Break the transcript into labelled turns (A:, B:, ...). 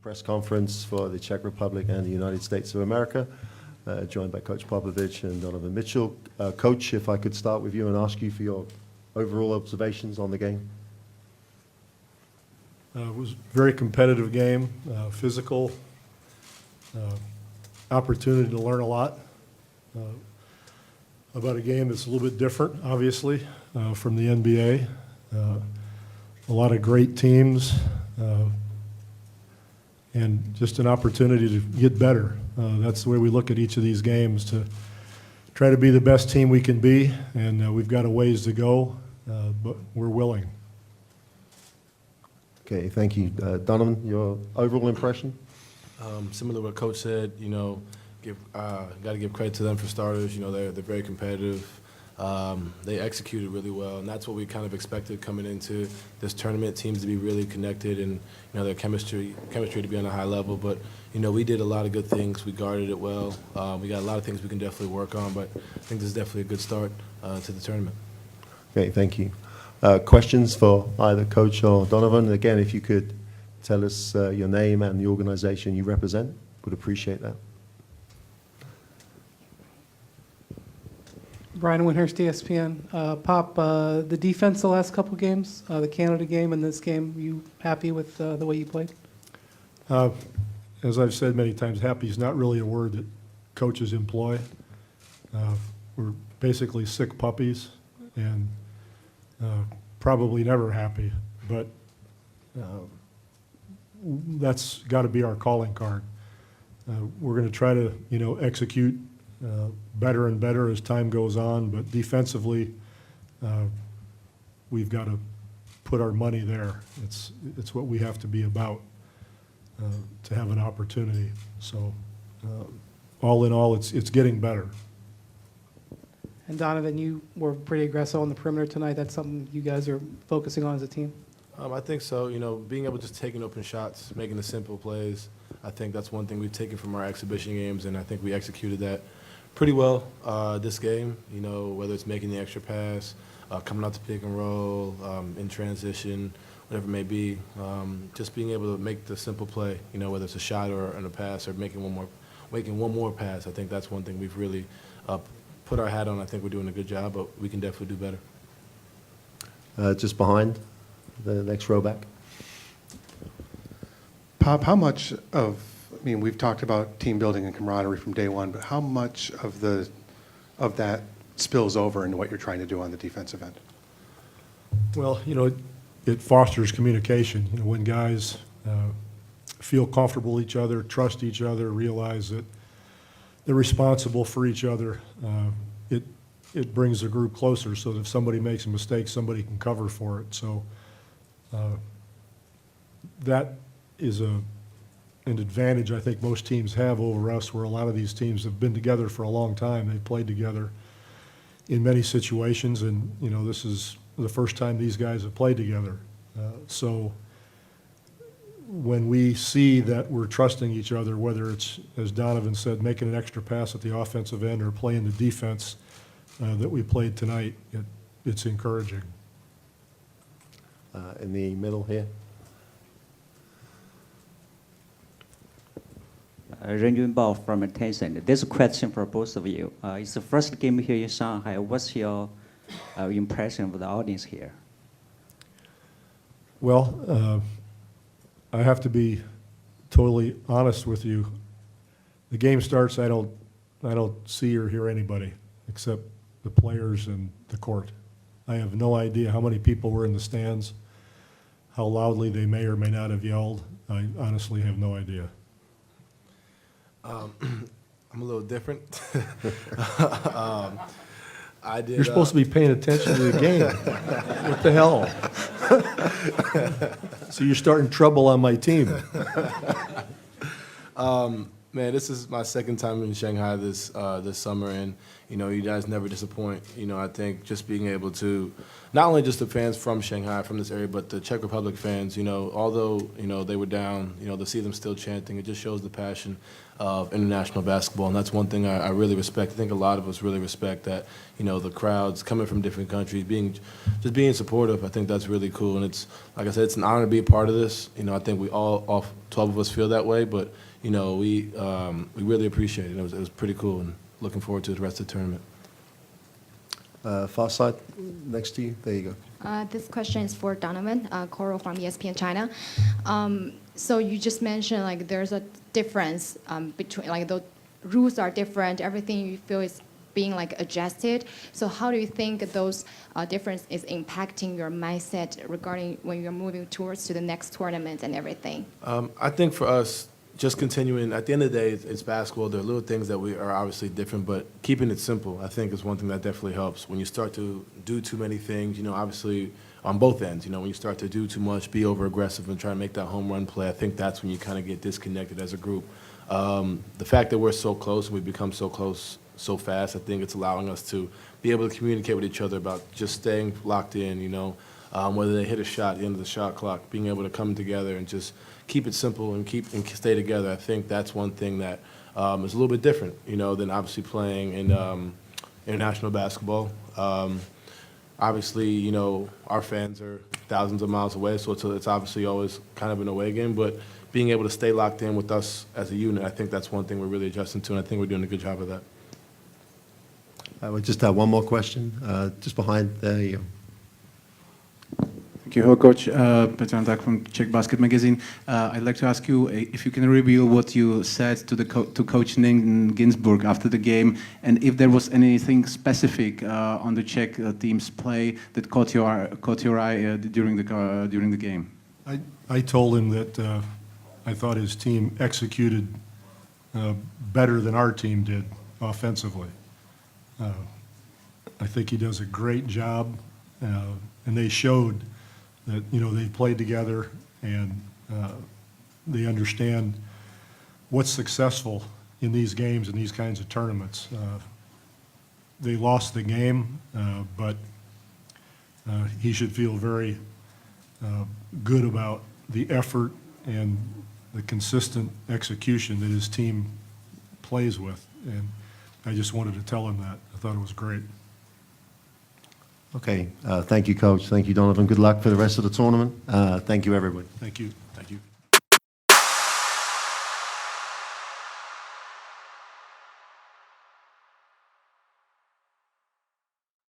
A: press conference for the Czech Republic and the United States of America, joined by Coach Popovich and Donovan Mitchell. Coach, if I could start with you and ask you for your overall observations on the game.
B: It was a very competitive game, physical, opportunity to learn a lot about a game that's a little bit different, obviously, from the NBA. A lot of great teams, and just an opportunity to get better. That's the way we look at each of these games, to try to be the best team we can be, and we've got a ways to go, but we're willing.
A: Okay, thank you. Donovan, your overall impression?
C: Similar to what Coach said, you know, got to give credit to them for starters. You know, they're very competitive. They executed really well, and that's what we kind of expected coming into this tournament. Teams to be really connected, and you know, their chemistry to be on a high level. But you know, we did a lot of good things. We guarded it well. We got a lot of things we can definitely work on, but I think this is definitely a good start to the tournament.
A: Okay, thank you. Questions for either Coach or Donovan? Again, if you could tell us your name and the organization you represent, would appreciate that.
D: Brian Windhurst, ESPN. Pop, the defense the last couple games, the Canada game and this game, you happy with the way you played?
B: As I've said many times, happy is not really a word that coaches employ. We're basically sick puppies and probably never happy, but that's got to be our calling card. We're going to try to, you know, execute better and better as time goes on, but defensively, we've got to put our money there. It's what we have to be about to have an opportunity. So, all in all, it's getting better.
D: And Donovan, you were pretty aggressive on the perimeter tonight. That's something you guys are focusing on as a team?
C: I think so. You know, being able to just taking open shots, making the simple plays, I think that's one thing we've taken from our exhibition games, and I think we executed that pretty well this game. You know, whether it's making the extra pass, coming out to pick and roll, in transition, whatever it may be, just being able to make the simple play. You know, whether it's a shot or a pass or making one more pass. I think that's one thing we've really put our hat on. I think we're doing a good job, but we can definitely do better.
A: Just behind the next row back.
E: Pop, how much of, I mean, we've talked about team building and camaraderie from day one, but how much of that spills over into what you're trying to do on the defensive end?
B: Well, you know, it fosters communication. You know, when guys feel comfortable with each other, trust each other, realize that they're responsible for each other, it brings the group closer, so that if somebody makes a mistake, somebody can cover for it. So that is an advantage I think most teams have over us, where a lot of these teams have been together for a long time. They've played together in many situations, and you know, this is the first time these guys have played together. So when we see that we're trusting each other, whether it's, as Donovan said, making an extra pass at the offensive end or playing the defense that we played tonight, it's encouraging.
A: In the middle here.
F: Ren Yunbao from Tencent. This question for both of you. It's the first game here in Shanghai. What's your impression of the audience here?
B: Well, I have to be totally honest with you. The game starts, I don't see or hear anybody except the players and the court. I have no idea how many people were in the stands, how loudly they may or may not have yelled. I honestly have no idea.
C: I'm a little different. I did.
B: You're supposed to be paying attention to the game. What the hell? So you're starting trouble on my team.
C: Man, this is my second time in Shanghai this summer, and You know, you guys never disappoint. You know, I think just being able to, not only just the fans from Shanghai, from this area, but the Czech Republic fans, you know, although, you know, they were down, you know, to see them still chanting, it just shows the passion of international basketball. And that's one thing I really respect. I think a lot of us really respect that, you know, the crowds coming from different countries, just being supportive. I think that's really cool. And it's, like I said, it's an honor to be a part of this. You know, I think we all 12 of us feel that way, but, you know, we really appreciate it. It was pretty cool, and looking forward to the rest of the tournament.
A: Far side, next to you. There you go.
G: This question is for Donovan, Coral from ESPN China. So you just mentioned like there's a difference between, like the rules are different, everything you feel is being like adjusted. So how do you think those difference is impacting your mindset regarding when you're moving towards to the next tournament and everything?
C: I think for us, just continuing, at the end of the day, it's basketball. There are little things that we are obviously different, but keeping it simple, I think, is one thing that definitely helps. When you start to do too many things, you know, obviously on both ends, you know, when you start to do too much, be over-aggressive and try to make that home run play, I think that's when you kind of get disconnected as a group. The fact that we're so close and we've become so close so fast, I think it's allowing us to be able to communicate with each other about just staying locked in, you know, whether they hit a shot at the end of the shot clock, being able to come together and just keep it simple and stay together. I think that's one thing that is a little bit different, you know, than obviously playing in international basketball. Obviously, you know, our fans are thousands of miles away, so it's obviously always kind of an away game, but being able to stay locked in with us as a unit, I think that's one thing we're really adjusting to, and I think we're doing a good job of that.
A: I would just have one more question, just behind there you go.
H: Thank you, Hello, Coach. Petr Anták from Czech Basket Magazine. I'd like to ask you if you can reveal what you said to Coach Ning Ginsburg after the game, and if there was anything specific on the Czech team's play that caught your eye during the game.
B: I told him that I thought his team executed better than our team did offensively. I think he does a great job, and they showed that, you know, they played together and they understand what's successful in these games and these kinds of tournaments. They lost the game, but he should feel very good about the effort and the consistent execution that his team plays with. And I just wanted to tell him that. I thought it was great.
A: Okay, thank you, Coach. Thank you, Donovan. Good luck for the rest of the tournament. Thank you, everybody.
B: Thank you.
C: Thank you.